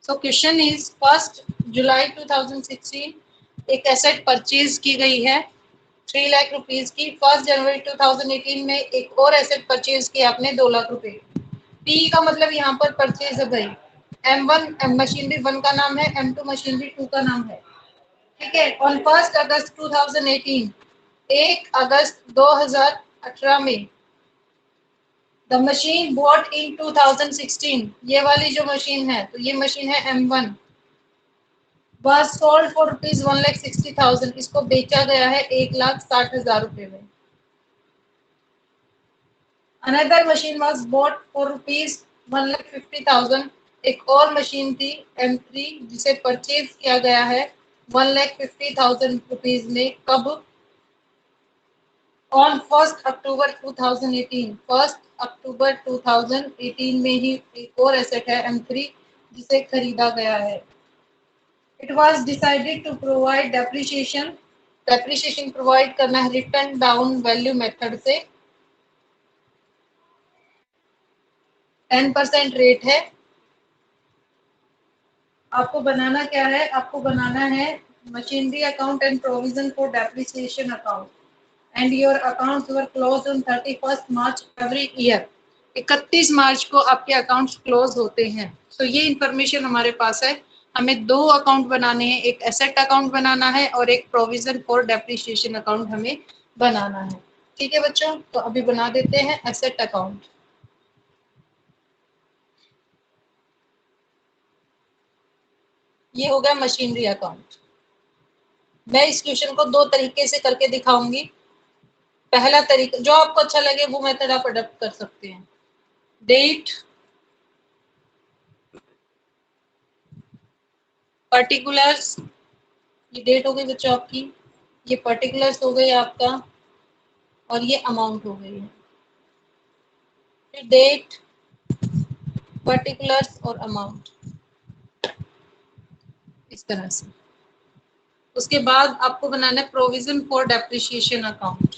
So question is 1 जुलाई 2016 एक asset purchase की गई है 3 लाख रुपीस की। 1 जनवरी 2018 में एक और एसेट परचेज किया आपने 2 लाख रुपए। पी का मतलब यहाँ पर परचेज है भाई। M1 मशीनरी 1 का नाम है, M2 मशीनरी 2 का नाम है। ठीक है। ऑन 1 अगस्त 2018 1 अगस्त 2018 में द मशीन बॉट इन 2016 ये वाली जो मशीन है तो ये मशीन है M1 was sold for rupees 1,60,000 इसको बेचा गया है 1,60,000 रुपए में। Another machine was bought for rupees 1,50,000 एक और मशीन थी M3 जिसे परचेज किया गया है 1,50,000 रुपीज में। कब? ऑन 1 अक्टूबर 2018 1 अक्टूबर 2018 में ही एक और एसेट है M3 जिसे खरीदा गया है। It was decided to provide depreciation provide करना है रिटर्न डाउन वैल्यू मेथड से। 10% रेट है। आपको बनाना क्या है? आपको बनाना है machinery account and provision for depreciation account and your accounts were close on 31 March every year. 31 मार्च को आपके अकाउंट्स क्लोज होते हैं। तो ये इंफॉर्मेशन हमारे पास है। हमें 2 अकाउंट बनाने हैं, एक एसेट अकाउंट बनाना है और एक प्रोविजन फॉर डेप्रिसिएशन अकाउंट हमें बनाना है। ठीक है बच्चों, तो अभी बना देते हैं एसेट अकाउंट। ये हो गया मशीनरी अकाउंट। मैं इस क्वेश्चन को 2 तरीके से करके दिखाऊंगी। पहला तरीका जो आपको अच्छा लगे वो मेथड आप अडॉप्ट कर सकते हैं। डेट, पर्टिकुलर्स, ये डेट हो गई बच्चों आपकी, ये पर्टिकुलर्स हो गई आपका और ये अमाउंट हो गई है। फिर डेट, पर्टिकुलर्स और अमाउंट इस तरह से। उसके बाद आपको बनाना है प्रोविजन फॉर डेप्रिसिएशन अकाउंट।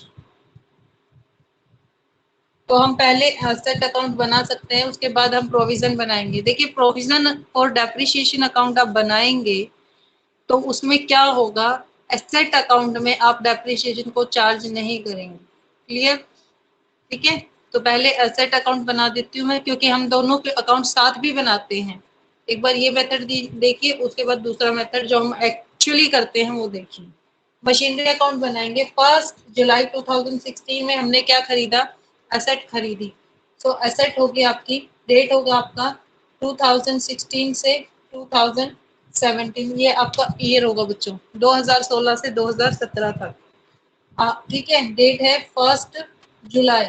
तो हम पहले एसेट अकाउंट बना सकते हैं, उसके बाद हम प्रोविजन बनाएंगे। देखिए प्रोविजन और डेप्रिसिएशन अकाउंट आप बनाएंगे तो उसमें क्या होगा, एसेट अकाउंट में आप डेप्रिसिएशन को चार्ज नहीं करेंगे। क्लियर? ठीक है, तो पहले एसेट अकाउंट बना देती हूँ मैं, क्योंकि हम दोनों के अकाउंट साथ भी बनाते हैं। एक बार ये मेथड देखिए, उसके बाद दूसरा मेथड जो हम एक्चुअली करते हैं वो देखिए। मशीनरी अकाउंट बनाएंगे। 1 जुलाई 2016 में हमने क्या खरीदा? एसेट खरीदी। तो एसेट होगी आपकी, डेट होगा आपका 2016 से 2017, ये आपका ईयर होगा बच्चों, 2016 से 2017 तक। ठीक है, डेट है 1 जुलाई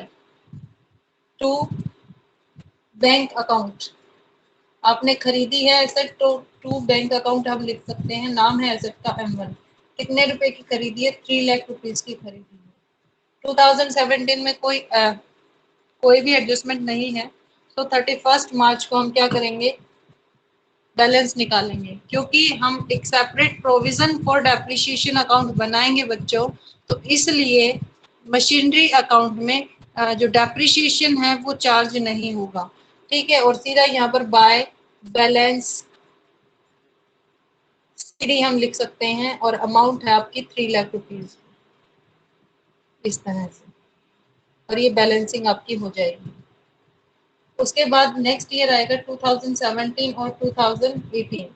टू बैंक अकाउंट। आपने खरीदी है एसेट तो टू बैंक अकाउंट हम लिख सकते हैं। नाम है एसेट का M1। कितने रुपए की खरीदी है? 3 लाख रुपीस की खरीदी है। 2017 में कोई भी एडजस्टमेंट नहीं है। तो 31 मार्च को हम क्या करेंगे? बैलेंस निकालेंगे, क्योंकि हम एक separate provision for depreciation account बनाएंगे बच्चों, तो इसलिए मशीनरी अकाउंट में जो डेप्रिसिएशन है वो चार्ज नहीं होगा। ठीक है, और सीधा यहाँ पर बाय बैलेंस सीडी हम लिख सकते हैं और अमाउंट है आपकी 3 लाख रुपीज इस तरह से, और ये बैलेंसिंग आपकी हो जाएगी। उसके बाद नेक्स्ट ईयर आएगा 2017 और 2018।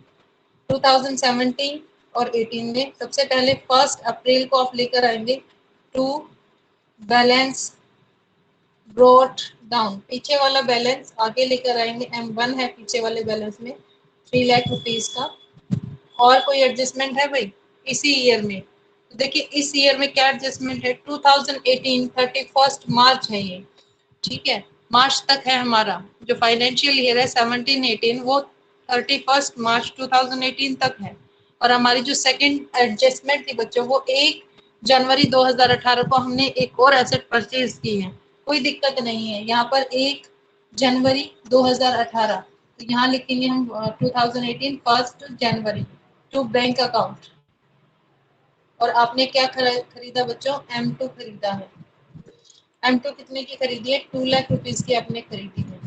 2017 और 18 में सबसे पहले 1 अप्रैल को आप लेकर आएंगे टू बैलेंस ब्रॉट डाउन। पीछे वाला बैलेंस आगे लेकर आएंगे, M1 है पीछे वाले बैलेंस में 3 लाख रुपीज का। और कोई एडजस्टमेंट है भाई इसी ईयर में? तो देखिए इस ईयर में क्या एडजस्टमेंट है, 2018 31 मार्च है ये। ठीक है, मार्च तक है हमारा जो फाइनेंशियल ईयर है 17-18, वो 31 मार्च 2018 तक है। और हमारी जो सेकंड एडजस्टमेंट थी बच्चों, वो 1 जनवरी 2018 को हमने एक और एसेट परचेज की है। कोई दिक्कत नहीं है, यहाँ पर 1 जनवरी 2018, तो यहाँ लिखेंगे हम 2018 1 जनवरी टू बैंक अकाउंट। और आपने क्या खरीदा बच्चों? M2 खरीदा है। M2 कितने की खरीदी है? 2 लाख रुपीज की आपने खरीदी है।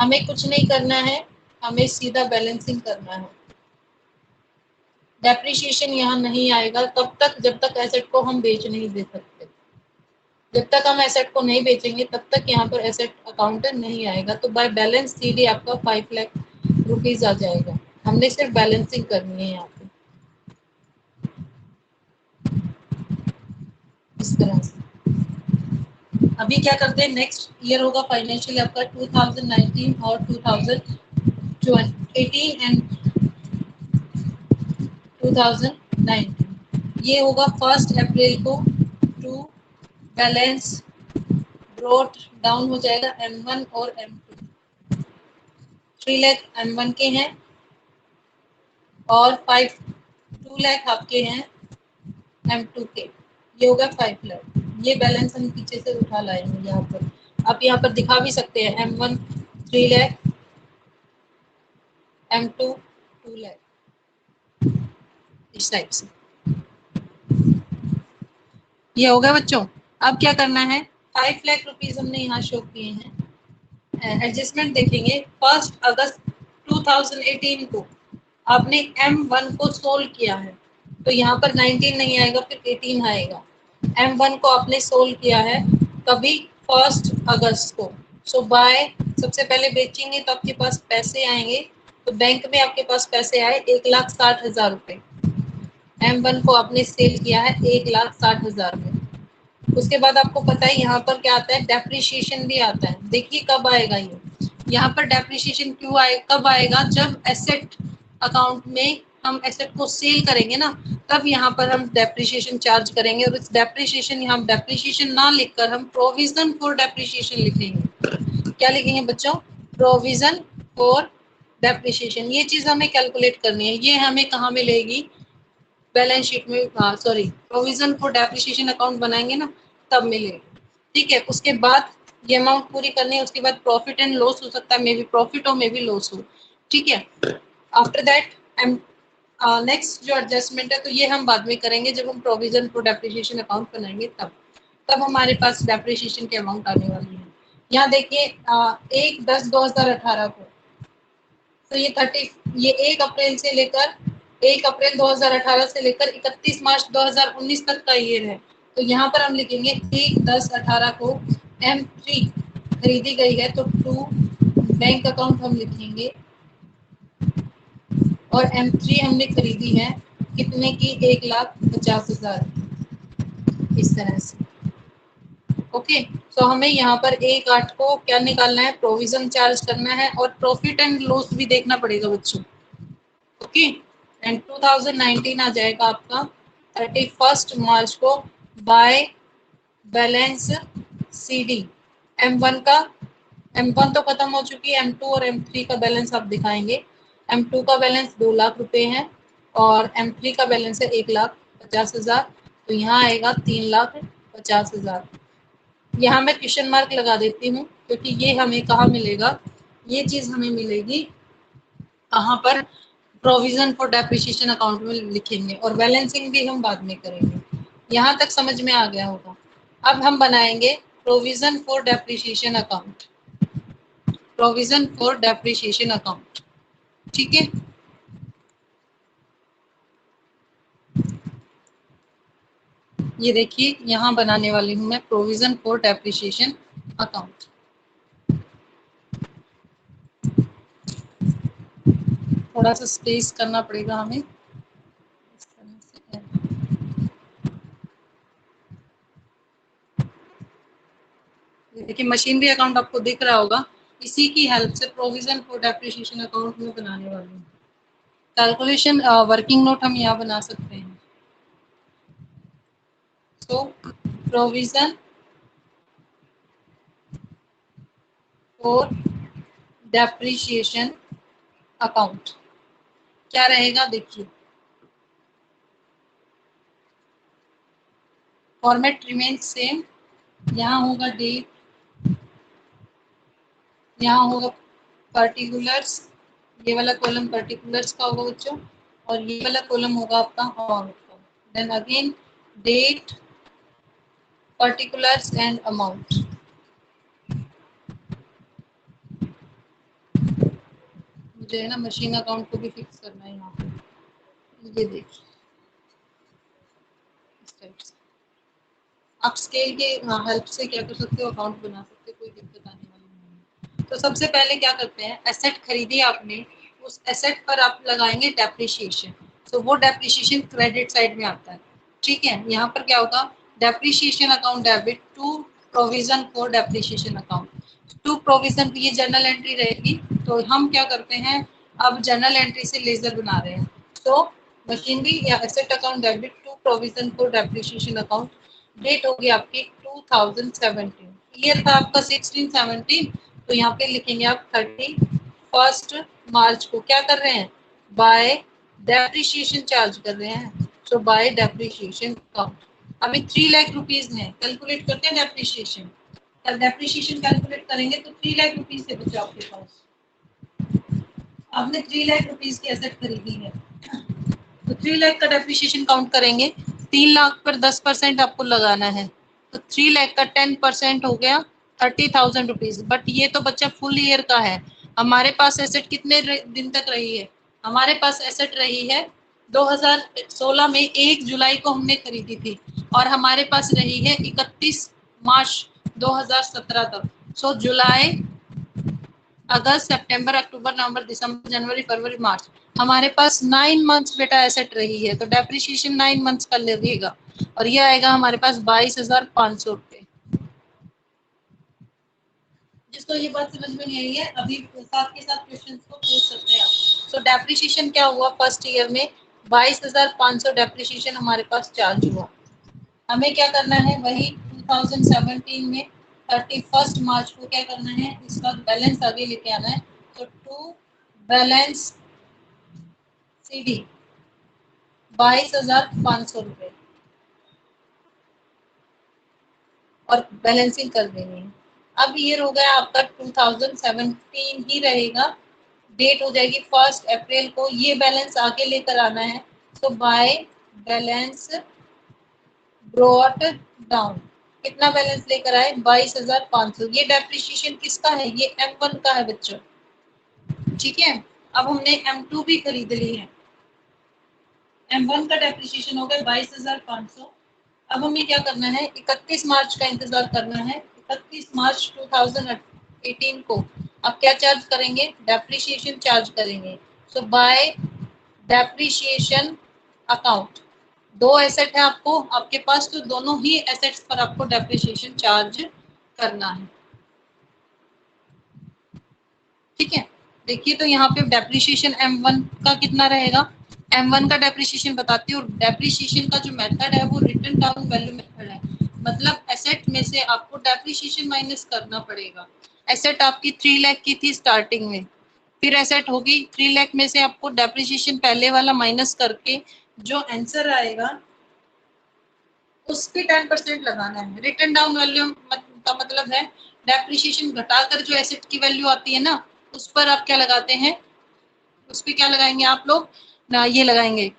हमें कुछ नहीं करना है, हमें सीधा बैलेंसिंग करना है। डेप्रिसिएशन यहाँ नहीं आएगा तब तक जब तक एसेट को हम बेच नहीं दे सकते। जब तक हम एसेट को नहीं बेचेंगे तब तक यहाँ पर एसेट अकाउंट नहीं आएगा। तो बाय बैलेंस सीडी आपका 5 लाख रुपीज आ जाएगा। हमने सिर्फ बैलेंसिंग करनी है यहाँ पे इस तरह से। अभी क्या करते हैं, नेक्स्ट ईयर होगा फाइनेंशियल आपका 2019 और 2018 एंड 2019। ये होगा 1 अप्रैल को टू बैलेंस ब्रोट डाउन हो जाएगा M1 और M2। 3 लाख M1 के हैं और 2 लाख आपके हैं M2 के। ये होगा 5 लाख। ये बैलेंस हम पीछे से उठा लाएंगे यहाँ पर। आप यहाँ पर दिखा भी सकते हैं M1 3 लाख, M2 2 लाख, इस टाइप से। ये हो गया बच्चों। अब क्या करना है, 5 लाख रुपीज हमने यहाँ शो किए हैं। एडजस्टमेंट देखेंगे 1 अगस्त 2018 को आपने M1 को सोल्व किया है तो यहाँ पर 19 नहीं आएगा, फिर 18 आएगा। M1 को आपने सोल्व किया है कभी 1 अगस्त को। सो बाय सबसे पहले बेचेंगे तो आपके पास पैसे आएंगे। तो बैंक में आपके पास पैसे आए 1,60,000 रुपए। M1 को आपने सेल किया है 1,60,000 में। उसके बाद आपको पता है यहाँ पर क्या आता है, डेप्रिशिएशन भी आता है। देखिए कब आएगा ये, यहाँ पर डेप्रिशिएशन क्यों आए, कब आएगा, जब एसेट अकाउंट में हम एसेट को सेल करेंगे ना, तब यहाँ पर हम डेप्रिशिएशन चार्ज करेंगे। और इस डेप्रिशिएशन, यहाँ डेप्रिशिएशन ना लिखकर हम प्रोविजन फॉर डेप्रिशिएशन लिखेंगे। क्या लिखेंगे बच्चों, प्रोविजन फॉर डेप्रिशिएशन। ये चीज हमें कैलकुलेट करनी है। ये हमें कहाँ मिलेगी, बैलेंस शीट में, sorry, provision for depreciation account बनाएंगे ना तब मिलेगी। ठीक है, उसके बाद ये अमाउंट पूरी करनी है। उसके बाद प्रॉफिट एंड लॉस हो सकता है, मे बी प्रॉफिट हो मे बी लॉस हो। ठीक है, आफ्टर दैट नेक्स्ट जो एडजस्टमेंट है तो ये हम बाद में करेंगे जब हम प्रोविजन फॉर डेप्रिसिएशन अकाउंट बनाएंगे तब हमारे पास डेप्रिसिएशन की अमाउंट आने वाली है। यहाँ देखिए 1/10/2018 को, तो ये 1 अप्रैल से लेकर 1 अप्रैल 2018 से लेकर 31 मार्च 2019 तक का ईयर है। तो यहाँ पर हम लिखेंगे 1/10/18 को M3 खरीदी गई है तो 2 बैंक अकाउंट हम लिखेंगे। और M3 हमने खरीदी है कितने की, 1,50,000, इस तरह से। ओके, तो हमें यहाँ पर 1/8 को क्या निकालना है, प्रोविजन चार्ज करना है और प्रॉफिट एंड लॉस भी देखना पड़ेगा बच्चों। ओके, एंड 2019 आ जाएगा आपका 31 मार्च को बाय बैलेंस CD। M1 का, M1 तो खत्म हो चुकी है, M2 और M3 का बैलेंस आप दिखाएंगे। M2 का बैलेंस 2 लाख रुपए है और M3 का बैलेंस है 1,50,000। तो यहाँ आएगा 3,50,000। यहाँ मैं क्वेश्चन मार्क लगा देती हूँ क्योंकि ये हमें कहाँ मिलेगा, ये चीज हमें मिलेगी कहाँ पर, प्रोविजन फॉर डेप्रिसिएशन अकाउंट में लिखेंगे और बैलेंसिंग भी हम बाद में करेंगे। यहाँ तक समझ में आ गया होगा। अब हम बनाएंगे provision for depreciation account, provision for depreciation account. ठीक है, ये देखिए यहाँ बनाने वाली हूँ मैं प्रोविजन फॉर डेप्रिसिएशन अकाउंट। थोड़ा सा स्पेस करना पड़ेगा हमें इस तरह से। देखिए मशीनरी अकाउंट आपको दिख रहा होगा, इसी की हेल्प से प्रोविजन फॉर डेप्रिसिएशन अकाउंट में बनाने वाली हूँ। कैलकुलेशन वर्किंग नोट हम यहाँ बना सकते हैं। So provision for depreciation account क्या रहेगा, देखिए फॉर्मेट रिमेन सेम। यहाँ होगा डेट, यहाँ होगा पर्टिकुलर्स, ये वाला कॉलम पर्टिकुलर्स का होगा बच्चों और ये वाला कॉलम होगा आपका अमाउंट का। Then again date, particulars and amount. मुझे है ना मशीन अकाउंट को भी फिक्स करना है यहाँ पे। ये देखिए इस टाइप से आप स्केल के हेल्प से क्या कर सकते हो, अकाउंट बना सकते हो, कोई दिक्कत आने वाली नहीं है। तो सबसे पहले क्या करते हैं, एसेट खरीदी आपने, उस एसेट पर आप लगाएंगे डेप्रिसिएशन। तो वो डेप्रिसिएशन क्रेडिट साइड में आता है। ठीक है, यहाँ पर क्या होगा, depreciation account debit to provision for depreciation account. To provision की ये जर्नल एंट्री रहेगी। तो हम क्या करते हैं, अब जर्नल एंट्री से लेजर बना रहे हैं। तो मशीनरी या asset account debit to provision for depreciation account. Date होगी आपकी 2017, ईयर था आपका 16-17। तो यहाँ पे लिखेंगे आप 31 मार्च को क्या कर रहे हैं, बाय डेप्रिसिएशन चार्ज कर रहे हैं। तो बाय डेप्रिसिएशन अकाउंट। अभी 3 लाख रुपीज है, कैलकुलेट करते हैं डेप्रिसिएशन। डेप्रिसिएशन कैलकुलेट करेंगे तो 3 लाख रुपीज से बचा आपके पास। आपने 3 लाख रुपीज की एसेट खरीदी है, तो 3 लाख का डेप्रिसिएशन काउंट करेंगे। 3 लाख पर 10% आपको लगाना है, तो 3 लाख का 10% हो गया 30,000 रुपीज। बट ये तो बच्चा फुल ईयर का है। हमारे पास एसेट कितने दिन तक रही है, हमारे पास एसेट रही है 2016 में 1 जुलाई को हमने खरीदी थी, और हमारे पास रही है 31 मार्च 2017 तक। सो जुलाई, अगस्त, सितंबर, अक्टूबर, नवंबर, दिसंबर, जनवरी, फरवरी, मार्च, हमारे पास 9 मंथ्स बेटा एसेट रही है। तो डेप्रिसिएशन 9 मंथ्स का लगेगा, और ये आएगा हमारे पास 22,500 रुपए। जिसको ये बात समझ में नहीं आई है, अभी साथ के साथ क्वेश्चंस को पूछ सकते हैं आप। तो डेप्रिसिएशन क्या हुआ, फर्स्ट ईयर में 22,500 डेप्रिसिएशन हमारे पास चार्ज हुआ। हमें क्या करना है, वही 2017 में 31 मार्च को क्या करना है, इसका बैलेंस आगे लेके आना है। तो टू बैलेंस सीडी 22,500 रुपए, और बैलेंसिंग कर देनी है। अब ये हो गया आपका 2017 ही रहेगा। डेट हो जाएगी 1 अप्रैल को, ये बैलेंस आगे लेकर आना है। तो बाय बैलेंस ब्रॉट डाउन, कितना बैलेंस लेकर आए, 22,500। ये डेप्रिसिएशन किसका है, ये M1 का है बच्चों। ठीक है, अब हमने M2 भी खरीद ली है। M1 का डेप्रिसिएशन हो गया 22,500। अब हमें क्या करना है, 31 मार्च का इंतजार करना है। 31 मार्च 2018 को अब क्या चार्ज करेंगे, डेप्रिसिएशन चार्ज करेंगे। सो बाय डेप्रिसिएशन अकाउंट, 2 एसेट है आपको आपके पास, तो दोनों ही एसेट्स पर आपको डेप्रिसिएशन चार्ज करना है। ठीक है, देखिए तो यहाँ पे डेप्रिसिएशन M1 का कितना रहेगा, M1 का डेप्रिसिएशन बताती हूँ। डेप्रिसिएशन का जो मेथड है वो रिटन डाउन वैल्यू मेथड है, मतलब एसेट में से आपको डेप्रिसिएशन माइनस करना पड़ेगा। एसेट आपकी 3 लाख की थी स्टार्टिंग में, फिर एसेट होगी 3 लाख में से आपको डेप्रिसिएशन पहले वाला माइनस करके जो आंसर आएगा उस पे 10% लगाना है। रिटन डाउन वैल्यू का मतलब है डेप्रिसिएशन घटाकर जो एसेट की वैल्यू आती है ना, उस पर आप क्या लगाते हैं, उस पे क्या लगाएंगे आप लोग ना, ये लगाएंगे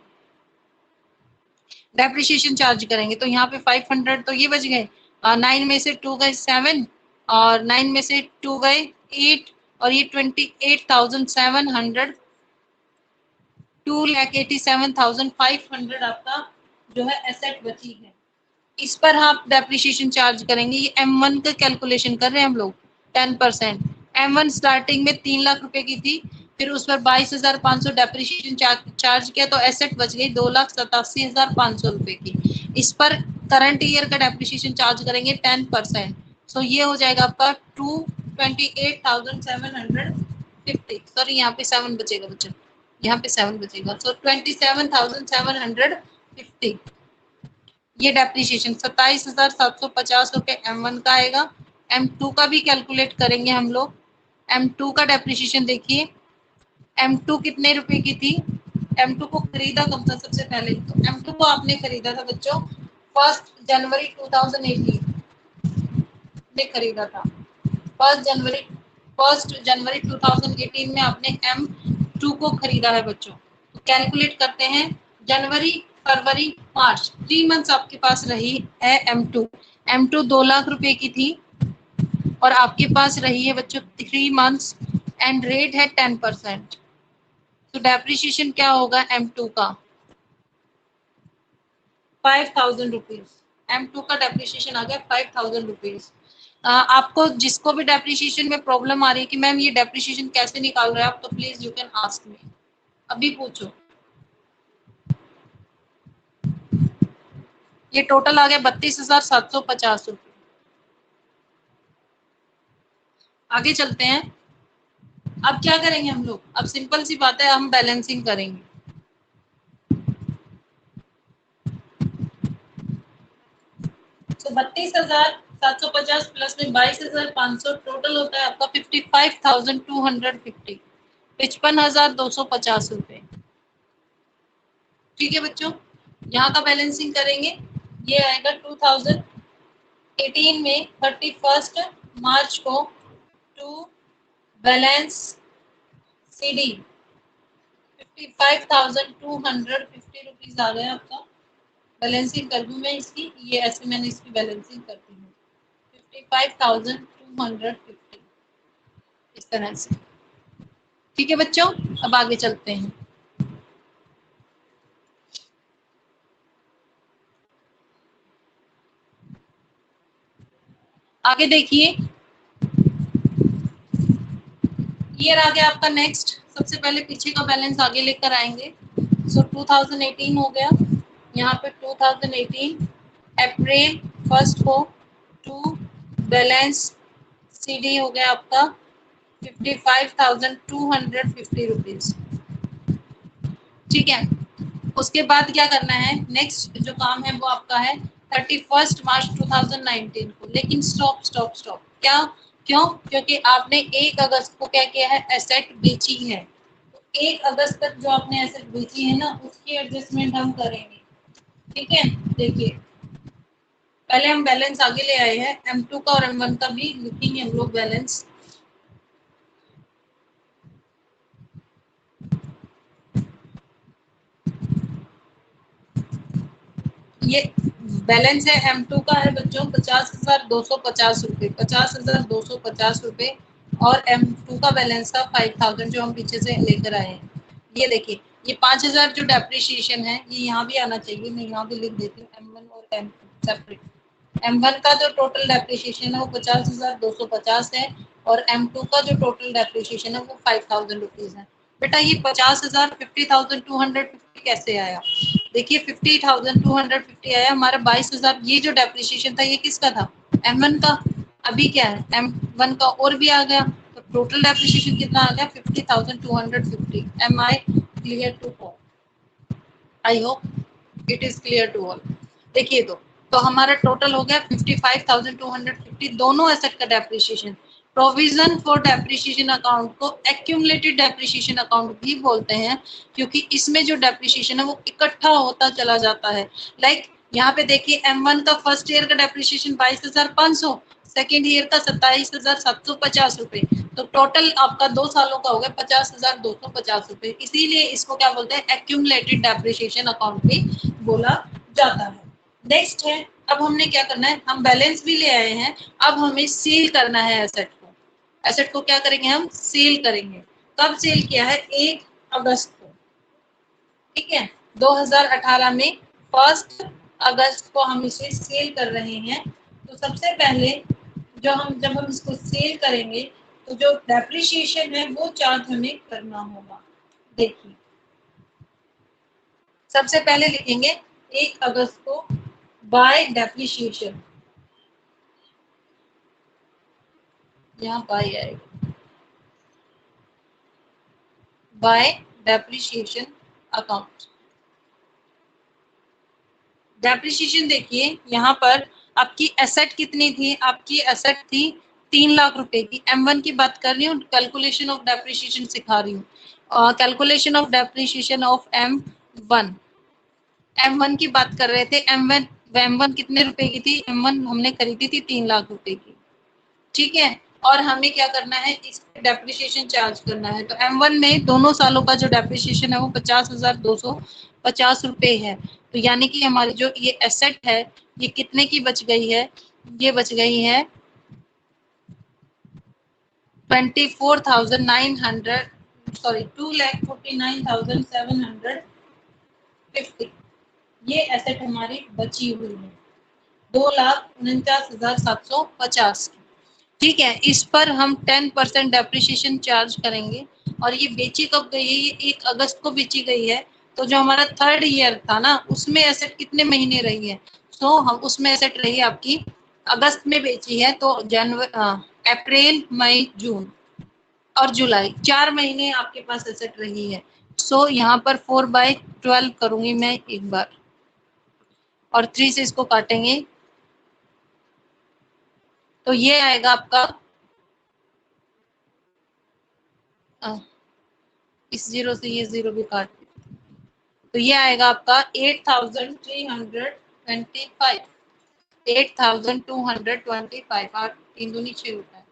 डेप्रिसिएशन चार्ज करेंगे। तो यहाँ पे 500 तो ये बच गए, 9 में से 2 गए 7, और 9 में से 2 गए 8, और ये 28,700, 2,87,500 आपका जो है एसेट बची है। इस पर आप डेप्रिसिएशन चार्ज करेंगे। ये M1 का कैलकुलेशन कर रहे हैं हम लोग 10%। M1 स्टार्टिंग में 3 लाख रुपए की थी, फिर उस पर 22,500 डेप्रिसिएशन चार्ज किया, तो एसेट बच गई 2,87,500 रुपए की। इस पर करंट ईयर का डेप्रिसिएशन चार्ज करेंगे 10%। सो ये हो जाएगा आपका 28,750। सॉरी यहाँ पे 7 बचेगा बच्चों, यहाँ पे 7 बचेगा। सो 27,750 ये डेप्रिसिएशन। 27,750 रुपए M1 का आएगा। M2 का भी कैलकुलेट करेंगे हम लोग। M2 का डेप्रिसिएशन देखिए, M2 कितने रुपए की थी, M2 को खरीदा कब था, सबसे पहले तो M2 को आपने खरीदा था बच्चों 1 जनवरी 2018 में खरीदा था। 1 जनवरी 2018 में आपने M2 को खरीदा है बच्चों। तो कैलकुलेट करते हैं, जनवरी, फरवरी, मार्च, 3 मंथ्स आपके पास रही है M2 2 लाख रुपए की थी, और आपके पास रही है बच्चों 3 मंथ्स, एंड रेट है 10%। तो डेप्रिशिएशन क्या होगा M2 का 5,000 रुपीज। M2 का डेप्रिशिएशन आ गया 5,000 रुपीज। आपको जिसको भी डेप्रिशिएशन में प्रॉब्लम आ रही है कि मैम ये डेप्रिशिएशन कैसे निकाल रहे हैं आप, तो please you can ask me, अभी पूछो। ये टोटल आ गया 32,750 रुपये। आगे चलते हैं। अब क्या करेंगे हम लोग, अब सिंपल सी बात है, हम बैलेंसिंग करेंगे। तो 32,750 प्लस में 22,500 टोटल होता है आपका 55,250, 55,250 रुपए। ठीक है बच्चों, यहाँ का बैलेंसिंग करेंगे। ये आएगा 2018 में 31 मार्च को टू बैलेंस CD 55,250 रुपीज आ गया आपका। बैलेंसिंग कर दूं मैं इसकी, ये ऐसे मैंने इसकी बैलेंसिंग कर दी है 55,250 इस तरह से। ठीक है बच्चों, अब आगे चलते हैं। आगे देखिए, ईयर आ गया आपका नेक्स्ट। सबसे पहले पीछे का बैलेंस आगे लेकर आएंगे। सो 2018 हो गया, यहाँ पे 2018 अप्रैल 1 को टू बैलेंस CD हो गया आपका 55,250 रुपीज। ठीक है, उसके बाद क्या करना है, नेक्स्ट जो काम है वो आपका है 31 मार्च 2019 को। लेकिन स्टॉप स्टॉप स्टॉप, क्या क्यों? क्योंकि आपने 1 अगस्त को क्या किया है, एसेट बेची है। तो 1 अगस्त तक जो आपने एसेट बेची है ना, उसकी एडजस्टमेंट हम करेंगे। ठीक है, देखिए पहले हम बैलेंस आगे ले आए हैं, M2 का और M1 का भी लिखेंगे हम लोग बैलेंस। ये बैलेंस है M2 का है बच्चों 50,250 रुपये, 50,250 रुपये। और M2 का बैलेंस था 5,000 जो हम पीछे से लेकर आए हैं। ये देखिए, ये 5,000 जो डेप्रिशिएशन है ये यहाँ भी आना चाहिए, मैं यहाँ भी लिख देती हूँ M1 और M2 सेपरेट। M1 का जो टोटल डेप्रिशिएशन है वो 50,250 है और M2 का जो टोटल डेप्रिशिएशन है वो 5,000 रुपीज है। बेटा ये 50,000 50,250 कैसे आया? देखिए 50,250 आया हमारा 22,000। ये जो डेप्रिशिएशन था ये किसका था, M1 का। अभी क्या है, M1 का और भी आ गया, तो टोटल डेप्रिशिएशन कितना आ गया 50,250। Am I clear to all? I hope it is clear to all. देखिए तो हमारा टोटल हो गया 55,250 दोनों एसेट का depreciation. Provision for depreciation account को एक्यूमुलेटेड डेप्रिशिएशन अकाउंट भी बोलते हैं, क्योंकि इसमें जो डेप्रिशिएशन है वो इकट्ठा होता चला जाता है। लाइक यहाँ पे देखिए M1 का फर्स्ट ईयर का डेप्रिशिएशन 22,500, सेकेंड ईयर का 27,750 रुपए, तो टोटल आपका 2 सालों का हो गया 50,250 रुपए। इसीलिए इसको क्या बोलते हैं, एक्यूमुलेटेड डेप्रिशिएशन अकाउंट भी बोला जाता है। नेक्स्ट है, अब हमने क्या करना है, हम बैलेंस भी ले आए हैं, अब हमें सील करना है एसेट को। एसेट को क्या करेंगे, हम सील करेंगे। कब सील किया है, 1 अगस्त को। ठीक है, 2018 में 1 अगस्त को हम इसे सेल कर रहे हैं। तो सबसे पहले जब हम इसको सेल करेंगे तो जो डेप्रिशिएशन है वो चार्ज हमें करना होगा। देखिए सबसे पहले लिखेंगे 1 अगस्त को बाय डेप्रिशिएशन, यहाँ बाय आएगा, बाय डेप्रिशिएशन अकाउंट। डेप्रिशिएशन देखिए यहाँ पर आपकी एसेट कितनी थी, आपकी एसेट थी 3 लाख रुपए की। M1 की बात कर रही हूँ, कैलकुलेशन ऑफ डेप्रिशिएशन सिखा रही हूँ। Calculation of depreciation of M1 की बात कर रहे थे। M1 कितने रुपए की थी, M1 हमने खरीदी थी 3 लाख रुपए की। ठीक है, और हमें क्या करना है, इस डेप्रिशिएशन चार्ज करना है। तो M1 में दोनों सालों का जो डेप्रिशिएशन है वो 50,250 रुपए है। तो यानी कि हमारी जो ये एसेट है ये कितने की बच गई है, ये बच गई है 24,900 सॉरी 2,49,750 ये एसेट हमारी बची हुई है 2,49,750। ठीक है, इस पर हम 10% डेप्रिसिएशन चार्ज करेंगे। और ये बेची कब गई है? ये 1 अगस्त को बेची गई है। तो जो हमारा 3rd ईयर था ना, उसमें एसेट कितने महीने रही है? हम उसमें एसेट रही है आपकी, अगस्त में बेची है तो जनवरी, अप्रैल, मई, जून और जुलाई, 4 महीने आपके पास एसेट रही है। यहाँ पर 4/12 करूंगी मैं एक बार, और 3 से इसको काटेंगे तो ये आएगा आपका, इस 0 से ये 0 भी काट, तो ये आएगा आपका 8,325, 8,225, और 3 दूनी 6 होता है।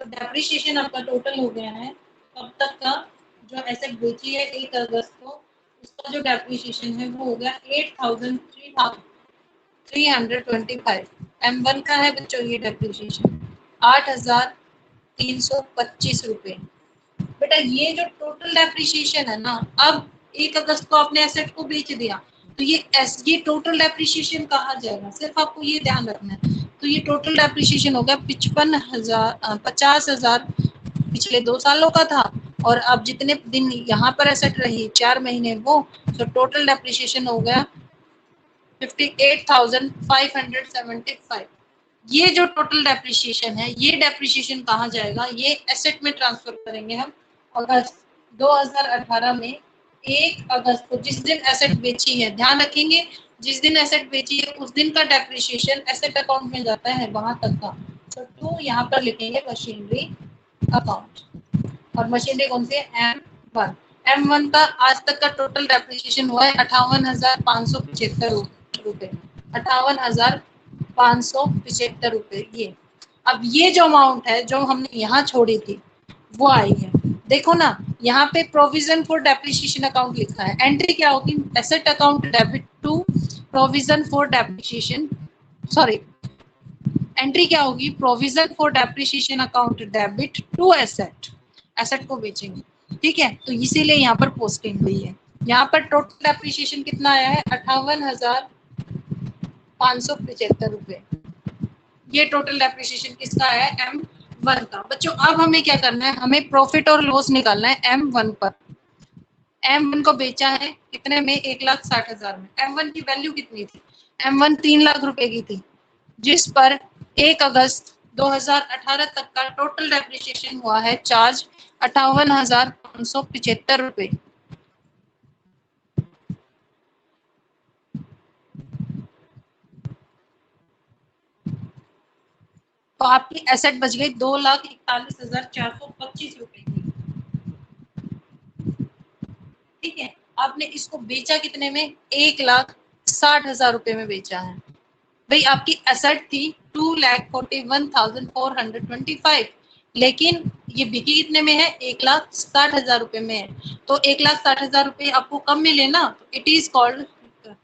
तो डेप्रिसिएशन आपका टोटल हो गया है अब तक का, जो एसेट बेची है 1 अगस्त को, उसका जो डेप्रिसिएशन है वो हो गया 8,325। M1 का है बच्चों ये डेप्रिसिएशन 8,325 रुपए। बेटा ये जो टोटल डेप्रिसिएशन है ना, अब 1 अगस्त को आपने एसेट को बेच दिया तो ये टोटल डेप्रिसिएशन कहा जाएगा, सिर्फ आपको ये ध्यान रखना है। तो ये टोटल डेप्रिसिएशन हो गया 50,000 पिछले 2 सालों का था, और अब जितने दिन यहाँ पर एसेट रही 4 महीने वो, तो टोटल डेप्रिसिएशन हो गया 58,575। ये जो टोटल डेप्रिसिएशन है, ये डेप्रिसिएशन कहा जाएगा, ये एसेट में ट्रांसफर करेंगे हम अगस्त 2018 में 1 अगस्त को, जिस दिन एसेट बेची है। ध्यान रखेंगे जिस दिन एसेट बेची है उस दिन का डेप्रिसिएशन एसेट अकाउंट में जाता है, वहां तक का। तो 2 यहाँ पर लिखेंगे मशीनरी अकाउंट, और मशीनरी कौन सी है? M1। M1 का आज तक का टोटल डेप्रिसिएशन हुआ है 58,575 रुपए, 58,575 रुपए। ये अब ये जो अमाउंट है जो हमने यहाँ छोड़ी थी वो आई है। देखो ना, यहाँ पे प्रोविजन फॉर डेप्रिसिएशन अकाउंट लिखा है, एंट्री क्या होगी? Asset account debit to provision for depreciation, sorry, entry क्या होगी? Provision for depreciation account debit to asset, asset को बेचेंगे। ठीक है, तो इसीलिए यहाँ पर पोस्टिंग हुई है। यहाँ पर टोटल डेप्रिसिएशन कितना आया है? 58,575 रुपए। ये टोटल डेप्रिसिएशन किसका है? M1 का। बच्चों अब हमें क्या करना है? हमें प्रॉफिट और लॉस निकालना है M1 पर। M1 को बेचा है कितने में? 1,60,000 में। M1 की वैल्यू कितनी थी? M1 3 लाख रुपए की थी, जिस पर 1 अगस्त 2018 तक का टोटल डेप्रिसिएशन हुआ है चार्ज 58,575 रुपए। तो आपकी एसेट बच गई 2,41,425 रुपए की। ठीक है, आपने इसको बेचा कितने में? 1,60,000 रुपए में बेचा है। भाई आपकी एसेट थी 2,41,425, लेकिन ये बिकी कितने में है? 1,60,000 रुपए में है। तो 1,60,000 रुपए आपको कम मिले ना, इट इज कॉल्ड,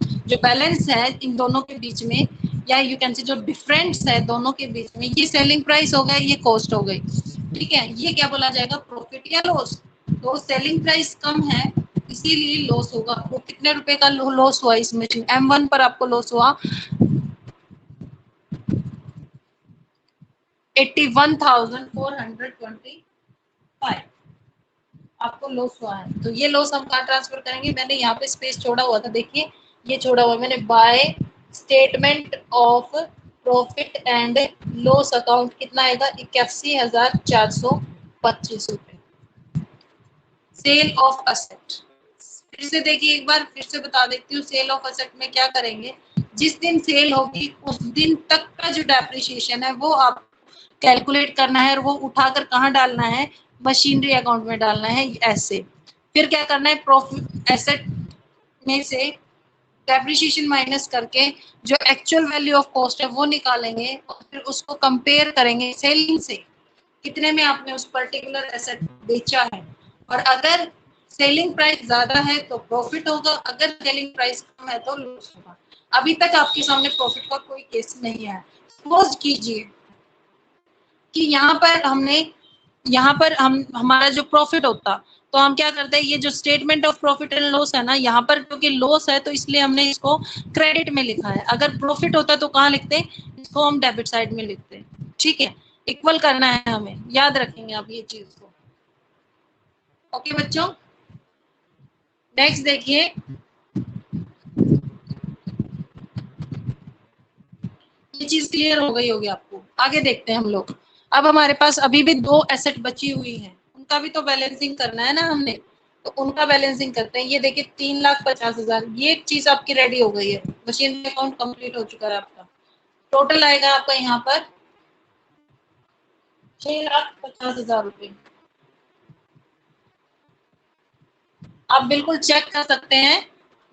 जो बैलेंस है इन दोनों के बीच में, या यू कैन से जो डिफरेंस है दोनों के बीच में, ये सेलिंग प्राइस हो गया, ये कॉस्ट हो गई। ठीक है, ये क्या बोला जाएगा? प्रॉफिट या लॉस। तो सेलिंग प्राइस कम है इसीलिए लॉस होगा। वो कितने रुपए का लॉस हुआ इसमें? M1 पर आपको लॉस हुआ 81,425 आपको लॉस हुआ है। तो ये लॉस हम कहाँ ट्रांसफर करेंगे? मैंने यहाँ पे स्पेस छोड़ा हुआ था, देखिए ये छोड़ा हुआ मैंने, by statement of profit and loss account कितना आएगा? 81,425 रुपए। सेल ऑफ असेट, फिर से देखिए एक बार, फिर से बता देती हूँ। सेल ऑफ असेट में क्या करेंगे? जिस दिन सेल होगी उस दिन तक का जो डेप्रिसिएशन है वो आप कैलकुलेट करना है, और वो उठाकर कहाँ डालना है? मशीनरी अकाउंट में डालना है ऐसे। फिर क्या करना है? प्रॉफिट एसेट में से डेप्रिसिएशन माइनस करके जो एक्चुअल वैल्यू ऑफ कॉस्ट है वो निकालेंगे, और फिर उसको कंपेयर करेंगे सेलिंग से, कितने में आपने उस पर्टिकुलर एसेट बेचा है। और अगर सेलिंग प्राइस ज्यादा है तो प्रॉफिट होगा, अगर सेलिंग प्राइस कम है तो लॉस होगा। अभी तक आपके सामने प्रॉफिट का कोई केस नहीं है। सपोज कीजिए कि यहाँ पर हमने यहाँ पर हम हमारा जो प्रॉफिट होता, तो हम क्या करते हैं, ये जो statement of profit and loss है ना, यहाँ पर क्योंकि लॉस है तो इसलिए हमने इसको क्रेडिट में लिखा है। अगर प्रॉफिट होता तो कहाँ लिखते, इसको हम डेबिट साइड में लिखते हैं। ठीक है, इक्वल करना है हमें, याद रखेंगे आप ये चीज को। ओके बच्चों, नेक्स्ट देखिए, ये चीज क्लियर हो गई होगी आपको। आगे देखते हैं हम लोग। अब हमारे पास अभी भी दो एसेट बची हुई हैं, उनका भी तो बैलेंसिंग करना है ना हमने, तो उनका बैलेंसिंग करते हैं। ये देखिए 3,50,000, ये चीज आपकी रेडी हो गई है, मशीन अकाउंट कंप्लीट हो चुका है आपका। टोटल आएगा आपका यहाँ पर 6,50,000 रुपये। आप बिल्कुल चेक कर सकते हैं।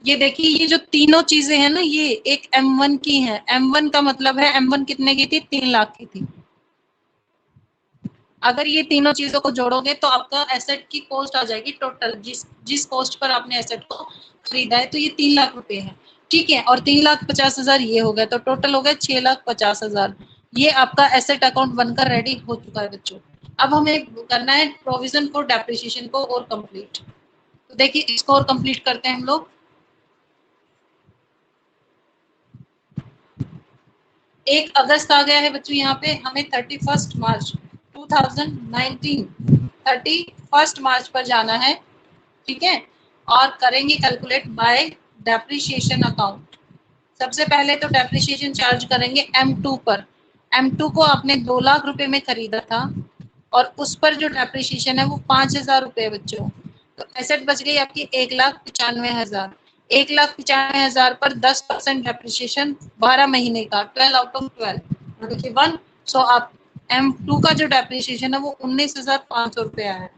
ये देखिए, ये जो तीनों चीजें हैं ना, ये एक M1 की है। M1 का मतलब है, M1 कितने की थी, 3,00,000 की थी। अगर ये तीनों चीजों को जोड़ोगे तो आपका एसेट की कॉस्ट आ जाएगी टोटल, जिस जिस कॉस्ट पर आपने एसेट को खरीदा है, तो ये 3,00,000 रुपए है। ठीक है, और 3,50,000 ये हो गया, तो टोटल हो गया 6,50,000। ये आपका एसेट अकाउंट बनकर रेडी हो चुका है बच्चों। अब हमें करना है प्रोविजन फॉर डेप्रिसिएशन को और कंप्लीट। तो देखिए, इसको और कंप्लीट करते हैं हम लोग। 1 अगस्त आ गया है बच्चों, यहाँ पे हमें 31 मार्च 2019, 31 मार्च पर जाना है। ठीक है, और करेंगे कैलकुलेट बाय डेप्रिसिएशन अकाउंट। सबसे पहले तो डेप्रिसिएशन चार्ज करेंगे M2 पर। M2 को आपने 2,00,000 रुपए में खरीदा था, और उस पर जो डेप्रिसिएशन है वो 5,000 रुपए है बच्चों। तो एसेट बच गई आपकी 1,95,000। 1,95,000 पर 10% डेप्रिसिएशन 12 महीने का, 12 आउट ऑफ 12 देखिए 1। सो आप M2 का जो डेप्रिसिएशन है वो 19,500 रुपए आया है।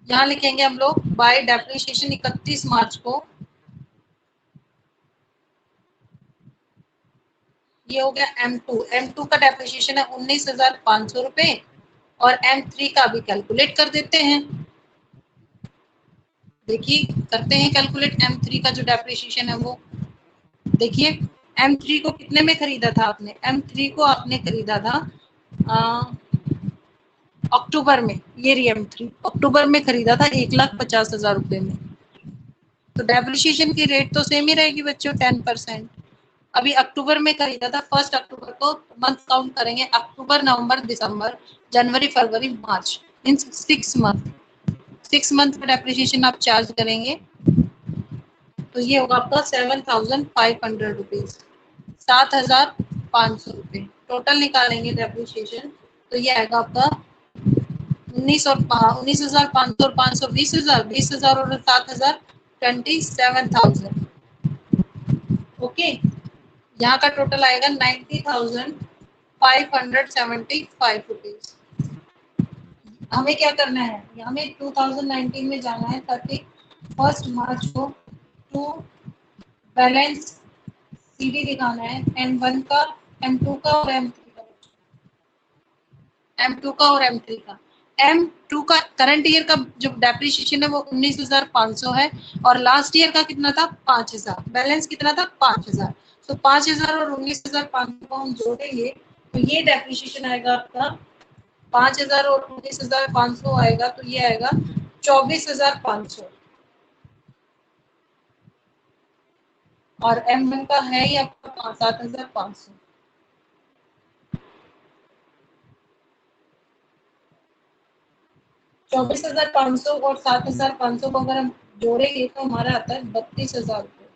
यहाँ लिखेंगे हम लोग बाय डेप्रिसिएशन 31 मार्च को, ये हो गया M2। M2 का डेप्रिसिएशन है 19,500 रुपए, और M3 का भी कैलकुलेट कर देते हैं। देखिए, करते हैं कैलकुलेट M3 का जो डेप्रिसिएशन है वो। देखिए, M3 को कितने में खरीदा था आपने, M3 को आपने खरीदा था अक्टूबर में। ये रही M3, अक्टूबर में खरीदा था 1,50,000 रुपए में। तो डेप्रिसिएशन की रेट तो सेम ही रहेगी बच्चों, 10%। अभी अक्टूबर में खरीदा था, 1 अक्टूबर को। मंथ काउंट करेंगे, अक्टूबर, नवंबर, दिसंबर, जनवरी, फरवरी, मार्च, इन 6 मंथ। 6 मंथ का डेप्रिसिएशन आप चार्ज करेंगे, तो ये होगा आपका 7,500 रुपीज, 7,500 रुपये। टोटल निकालेंगे डेप्रिसिएशन, तो ये आएगा आपका 19,500 और 500, 20,000, 20,000 और 7,000, 27,000। ओके, यहाँ का टोटल आएगा 90,575 रुपीज। हमें क्या करना है, हमें 2019 में जाना है 31 मार्च को, टू बैलेंस सीडी दिखाना है M1 का, M2 का और M3 का। M2 का और M3 का। M2 का करंट ईयर का जो डेप्रिसिएशन है वो 19,500 है, और लास्ट ईयर का कितना था, 5,000। बैलेंस कितना था, 5,000। तो 5,000 और 19,500 को हम जोड़ेंगे, तो ये डेप्रिसिएशन आएगा आपका 5,000 और 19,500 आएगा, तो ये आएगा 24,500। और M1 का है ही आपका 7,500। 24,500 और 7,500 को अगर हम जोड़ेंगे तो हमारा आता है 32,000 रुपये।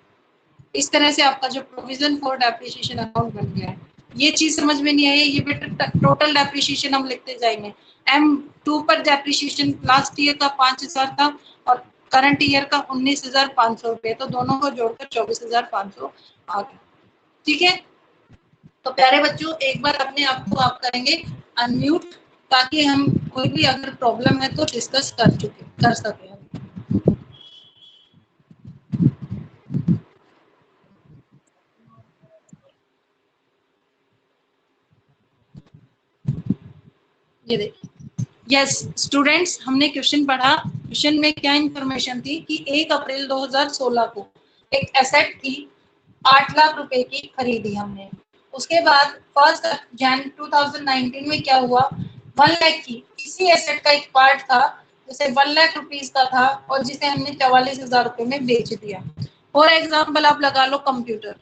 इस तरह से आपका जो प्रोविजन फॉर डेप्रिसिएशन अकाउंट बन गया है। ये चीज समझ में नहीं आई, ये बेटा टोटल डेप्रिसिएशन हम लिखते जाएंगे। M2 पर डेप्रिसिएशन लास्ट ईयर का 5,000 था, और करंट ईयर का 19,500 रुपये, तो दोनों को जोड़कर 24,500 आ गया। ठीक है, तो प्यारे बच्चों, एक बार अपने आप को आप करेंगे अनम्यूट, ताकि हम कोई भी अगर प्रॉब्लम है तो डिस्कस कर सके। ये देखिए, यस स्टूडेंट्स, हमने क्वेश्चन पढ़ा। क्वेश्चन में क्या इंफॉर्मेशन थी कि 1 अप्रैल 2016 को एक एसेट की 8,00,000 रुपए की खरीदी हमने। उसके बाद 1 जनवरी 2019 में क्या हुआ, 1 लाख की इसी एसेट का एक पार्ट था जैसे 1 लाख रुपीज का था और जिसे हमने 44,000 रुपए में बेच दिया। फॉर एग्जाम्पल आप लगा लो कंप्यूटर,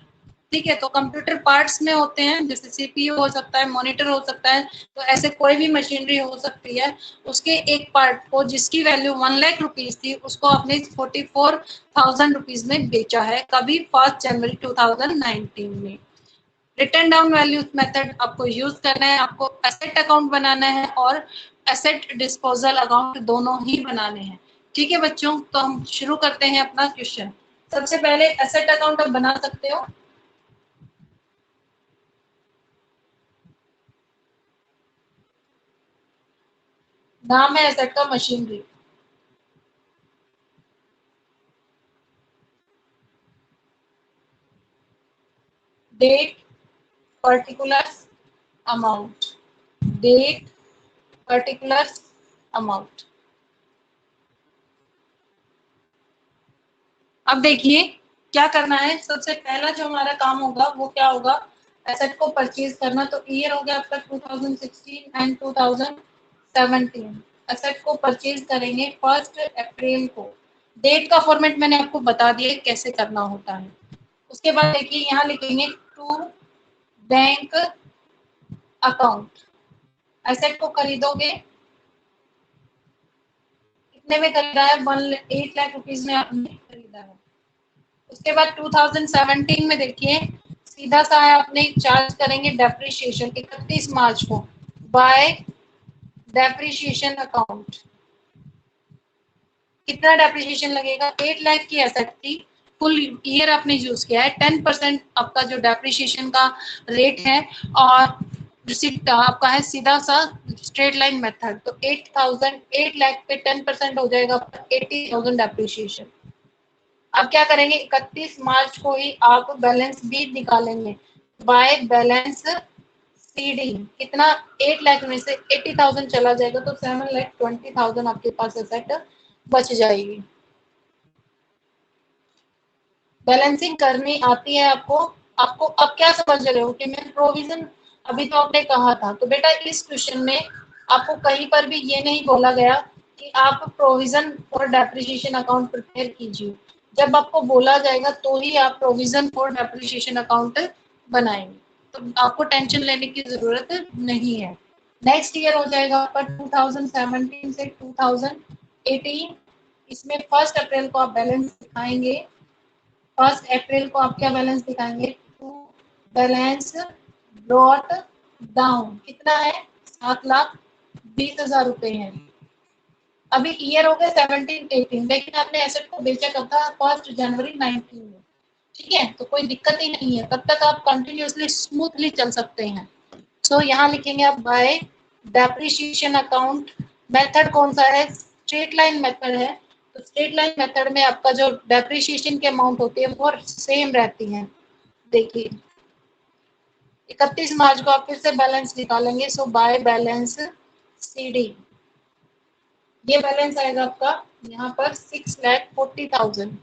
ठीक है, तो कंप्यूटर पार्ट्स में होते हैं जैसे सीपीयू हो सकता है, मॉनिटर हो सकता है, तो ऐसे कोई भी मशीनरी हो सकती है। उसके एक पार्ट को जिसकी वैल्यू 1 लाख रुपीज थी उसको आपने 44,000 रुपीज में बेचा है, कभी 1 जनवरी 2019 में। रिटर्न डाउन वैल्यू मेथड आपको यूज करना है, आपको एसेट अकाउंट बनाना है और एसेट डिस्पोजल अकाउंट दोनों ही बनाने हैं। ठीक है बच्चों, तो हम शुरू करते हैं अपना क्वेश्चन। सबसे पहले एसेट अकाउंट आप बना सकते हो। नाम है एसेट का machinery. Date, particulars, amount. Date, particulars, amount. अब देखिए क्या करना है। सबसे पहला जो हमारा काम होगा वो क्या होगा, एसेट को परचेज करना। तो ईयर हो गया आपका 2016 एंड 2017। एसेट को परचेज करेंगे 1 अप्रैल को। डेट का फॉर्मेट मैंने आपको बता दिया कैसे करना होता है। उसके बाद देखिए यहाँ लिखेंगे टू बैंक अकाउंट। एसेट को खरीदोगे, कितने में खरीदा है, 8 लाख रुपीज में आपने खरीदा है। उसके बाद 2017 में देखिए सीधा सा है, आपने चार्ज करेंगे डेप्रिसिएशन 31 मार्च को बाय डेप्रिसिएशन अकाउंट। कितना डेप्रिसिएशन लगेगा, 8 लाख की एसेट थी, फुल ईयर आपने यूज किया है, 10% आपका जो डेप्रिसिएशन का रेट है और रिसिप्ट आपका है सीधा सा स्ट्रेट लाइन मेथड। तो 8 लाख पे 10% हो जाएगा 80,000 डेप्रिसिएशन। अब क्या करेंगे, 31 मार्च को ही आप बैलेंस भी निकालेंगे बाय बैलेंस सीडी। कितना, 8 लाख में से 80,000 चला जाएगा तो 7,20,000 आपके पास एसेट बच जाएगी। बैलेंसिंग करनी आती है आपको। आपको अब क्या समझ रहे हो कि मैं प्रोविजन अभी तो आपने कहा था, तो बेटा इस क्वेश्चन में आपको कहीं पर भी ये नहीं बोला गया कि आप provision for depreciation account prepare कीजिए। जब आपको बोला जाएगा तो ही आप प्रोविजन फॉर डेप्रिसिएशन अकाउंट बनाएंगे, तो आपको टेंशन लेने की जरूरत नहीं है। नेक्स्ट ईयर हो जाएगा आपका 2017 से 2018। इसमें 1 अप्रैल को आप बैलेंस दिखाएंगे। 1 अप्रैल को आप क्या बैलेंस दिखाएंगे, टू बैलेंस ब्रॉट डाउन। कितना है, 7,20,000 रुपए है। अभी ईयर हो गया 17-18, लेकिन आपने एसेट को बेचा कब था, 1 जनवरी 2019 में। ठीक है, तो कोई दिक्कत ही नहीं है, तब तक आप कंटिन्यूअसली स्मूथली चल सकते हैं। सो यहाँ लिखेंगे आप बाय डेप्रिसिएशन अकाउंट। मेथड कौन सा है, स्ट्रेट लाइन मेथड है। तो स्ट्रेट लाइन मेथड में आपका जो डेप्रिसिएशन की अमाउंट होती है वो सेम रहती है। देखिए 31 मार्च को आप फिर से बैलेंस निकालेंगे, सो बाय बैलेंस सीडी। ये बैलेंस आएगा आपका यहाँ पर 6,40,000।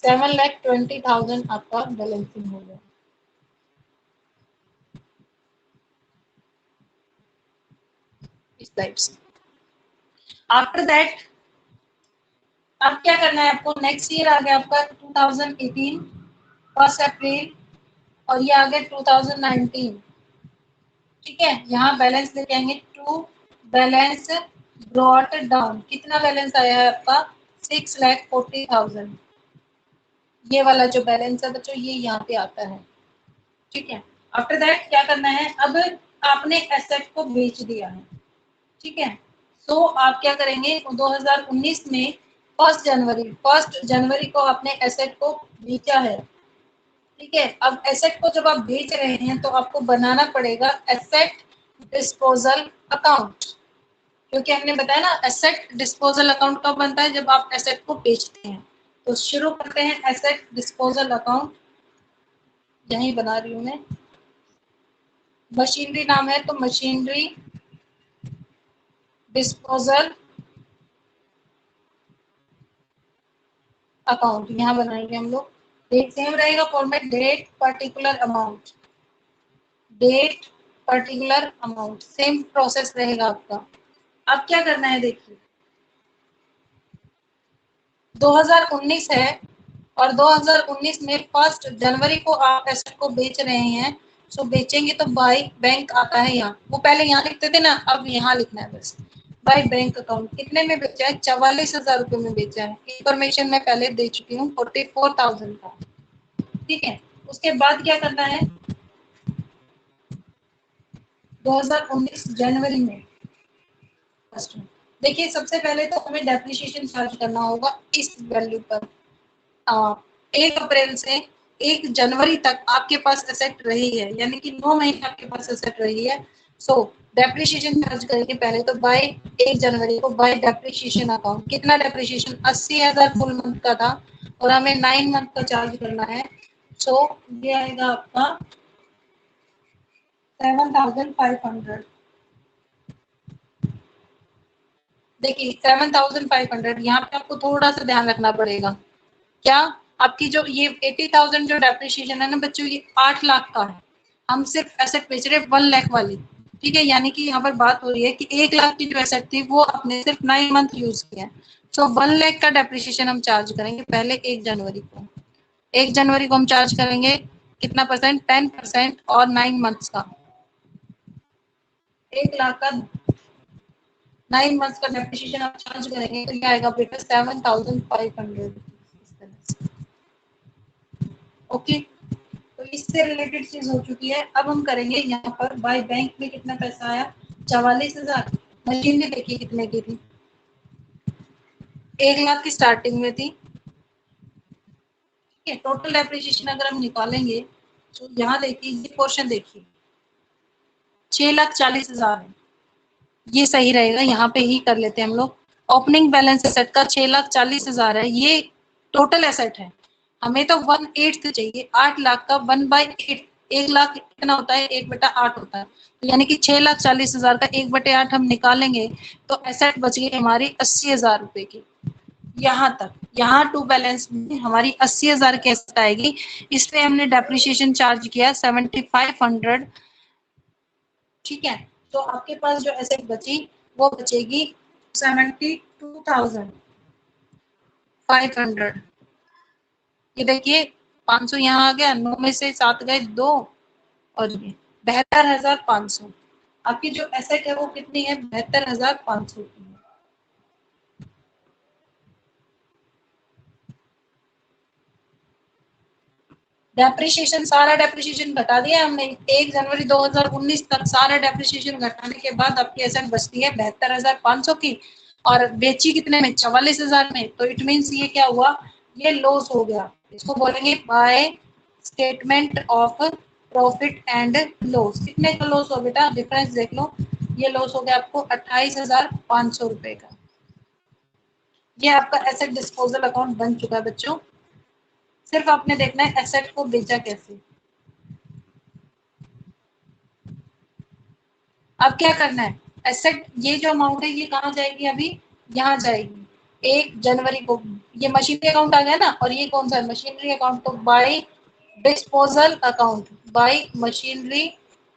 7,20,000 आपका बैलेंसिंग हो गया। इस टाइप से। आफ्टर दैट अब क्या करना है आपको, नेक्स्ट ईयर आ गया आपका 2018 1 अप्रैल और ये आ गया 2019। ठीक है, यहाँ बैलेंस लेके आएंगे टू बैलेंस ब्रॉट डाउन। कितना बैलेंस आया है आपका, 6,40,000। ये वाला जो बैलेंस है बच्चों ये यहाँ पे आता है। ठीक है, आफ्टर दैट क्या करना है, अब आपने एसेट को बेच दिया है। ठीक है, तो आप क्या करेंगे 2019 में 1 जनवरी को आपने एसेट को बेचा है। ठीक है, अब एसेट को जब आप बेच रहे हैं तो आपको बनाना पड़ेगा एसेट डिस्पोजल अकाउंट, क्योंकि हमने बताया ना एसेट डिस्पोजल अकाउंट कब बनता है, जब आप एसेट को बेचते हैं। तो शुरू करते हैं एसेट डिस्पोजल अकाउंट। यहीं बना रही हूँ मैं, मशीनरी नाम है तो मशीनरी डिस्पोजल अकाउंट यहाँ बनाएंगे हम लोग। डेट सेम रहेगा format, date particular amount, date particular amount, same process रहेगा आपका। अब क्या करना है देखिए, 2019 है और 2019 में 1 जनवरी को आप एसेट को बेच रहे हैं। सो बेचेंगे तो बाय बैंक आता है यहाँ, वो पहले यहाँ लिखते थे ना, अब यहाँ लिखना है बस। बाय बैंक अकाउंट कितने में बेचा है, 44,000 रुपये में बेचा है। इंफॉर्मेशन मैं पहले दे चुकी हूँ 44,000 का, ठीक है। उसके बाद क्या करना है, 2019 जनवरी में फर्स्ट में, देखिए सबसे पहले तो हमें डेप्रिसिएशन चार्ज करना होगा इस वैल्यू पर। 1 अप्रैल से 1 जनवरी तक आपके पास एसेट रही है, यानी कि 9 महीने आपके पास एसेट रही है। सो डेप्रिसिएशन चार्ज करेंगे पहले तो बाय 1 जनवरी को, बाय डेप्रिसिएशन अकाउंट। कितना डेप्रिसिएशन, 80,000 फुल मंथ का था और हमें 9 मंथ का चार्ज करना है। सो ये आएगा आपका 7,500। देखिए 7,500, यहाँ पे आपको थोड़ा सा ध्यान रखना पड़ेगा। क्या, आपकी जो ये 80,000 जो डेप्रिसिएशन है ना बच्चों, ये 8 लाख का है। हम सिर्फ एसेट बेच रहे हैं 1 लाख वाली, ठीक है। यानी कि यहाँ पर बात हो रही है कि 1 लाख की जो एसेट थी वो आपने सिर्फ 9 मंथ यूज किया। सो 1 लाख का डेप्रिसिएशन हम चार्ज करेंगे पहले 1 जनवरी को। 1 जनवरी को हम चार्ज करेंगे कितना परसेंट, 10% और 9 मंथ्स का, 1 लाख का 9 मंथ्स का डेप्रिसिएशन आप चार्ज करेंगे तो ये आएगा बेटा 7,500। ओके, तो इससे रिलेटेड चीज हो चुकी है। अब हम करेंगे यहाँ पर बाय बैंक में कितना पैसा आया, 44,000। मशीनरी देखिए कितने की थी, 1 लाख की स्टार्टिंग में थी, ठीक है। टोटल डेप्रिसिएशन अगर हम निकालेंगे तो यहाँ देखिए ये पोर्शन देखिए 6,40,000 है, ये सही रहेगा, यहाँ पे ही कर लेते हैं हम लोग। ओपनिंग बैलेंस एसेट का 6,40,000 है, ये टोटल एसेट है। हमें तो 1/8 चाहिए, 8 लाख का 1/8, 1 लाख कितना होता है, 1/8 होता है। तो यानी कि 6,40,000 का 1/8 हम निकालेंगे तो एसेट बच गई हमारी 80,000 रुपए की। यहाँ तक, यहाँ टू बैलेंस में हमारी 80,000 की एसेट आएगी। इसलिए हमने डेप्रिसिएशन चार्ज किया 7,500, ठीक है। तो आपके पास जो एसेट बची वो बचेगी 72,500। ये देखिए 500 यहाँ आ गया, 9 में से 7 गए 2, और ये 72,500। आपकी जो एसेट है वो कितनी है, 72,500 की है। डेप्रिसिएशन, सारा डेप्रिसिएशन घटा दिया हमने 1 जनवरी 2019 तक, सारा डेप्रिसिएशन घटाने के बाद आपकी एसेट बचती है 72,500 की, और बेची कितने में, 44,000 में। तो इट मीन्स ये क्या हुआ, ये लॉस हो गया। इसको बोलेंगे by statement of profit and loss. कितने का लॉस हो बेटा, डिफरेंस देख लो, ये लॉस हो गया आपको 28,500 रुपए का। ये आपका एसेट डिस्पोजल अकाउंट बन चुका है बच्चों। सिर्फ आपने देखना है एसेट को बेचा कैसे। अब क्या करना है, एसेट ये जो अमाउंट है ये कहाँ जाएगी, अभी यहाँ जाएगी 1 जनवरी को। ये मशीनरी अकाउंट आ गया ना, और ये कौन सा है, मशीनरी अकाउंट। तो by disposal account, by machinery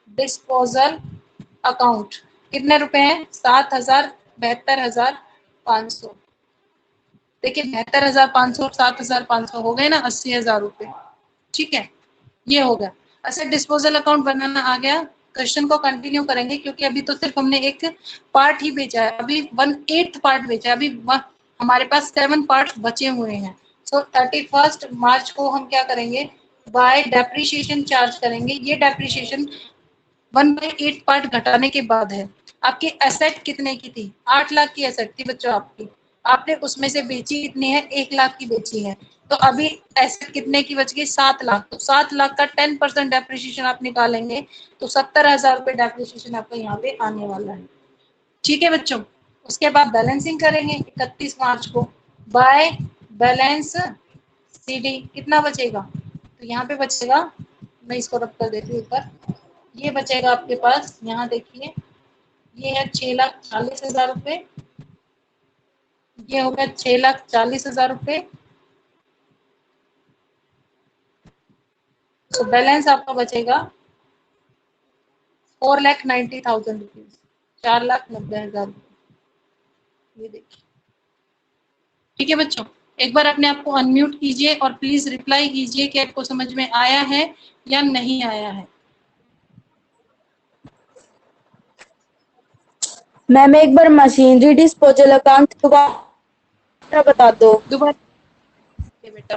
disposal account कितने रुपए हैं, 7,000, 72,500। देखिए 72,500, 7,500 हो गए ना, 80,000 रुपए, ठीक है। ये हो गया एसेट डिस्पोजल अकाउंट बनाना आ गया। क्वेश्चन को कंटिन्यू करेंगे क्योंकि अभी तो सिर्फ हमने एक पार्ट ही बेचा है, अभी 1/8 पार्ट बेचा है, अभी हमारे पास 7 पार्ट बचे हुए हैं। सो 31 मार्च को हम क्या करेंगे, बाय डेप्रिसिएशन चार्ज करेंगे। ये डेप्रिसिएशन 1/8 पार्ट घटाने के बाद है। आपकी एसेट कितने की थी, 8 लाख की एसेट थी बच्चों आपकी, आपने उसमें से बेची कितनी है, 1 लाख की बेची है। तो अभी एसेट कितने की बच गई, 7 लाख। तो 7 लाख का 10% डेप्रिसिएशन आप निकालेंगे तो 70,000 रुपए डेप्रिसिएशन आपका यहाँ पे आने वाला है, ठीक है बच्चों। उसके बाद बैलेंसिंग करेंगे 31 मार्च को, बाय बैलेंस सीडी कितना बचेगा, तो यहाँ पे बचेगा, मैं इसको रख कर देती हूँ ऊपर। ये बचेगा आपके पास, यहाँ देखिए ये है 6,40,000 रुपए, ये हो गया 6,40,000 रुपए, तो बैलेंस आपका बचेगा 4,90,000 रुपीज, 4,90,000। ये देखिए, ठीक है बच्चों, एक बार अपने आप को अनम्यूट कीजिए और प्लीज रिप्लाई कीजिए कि आपको समझ में आया है या नहीं आया है। मैम एक बार मशीनरी डिस्पोजल अकाउंट दोबारा बता दो। दोबारा बेटा,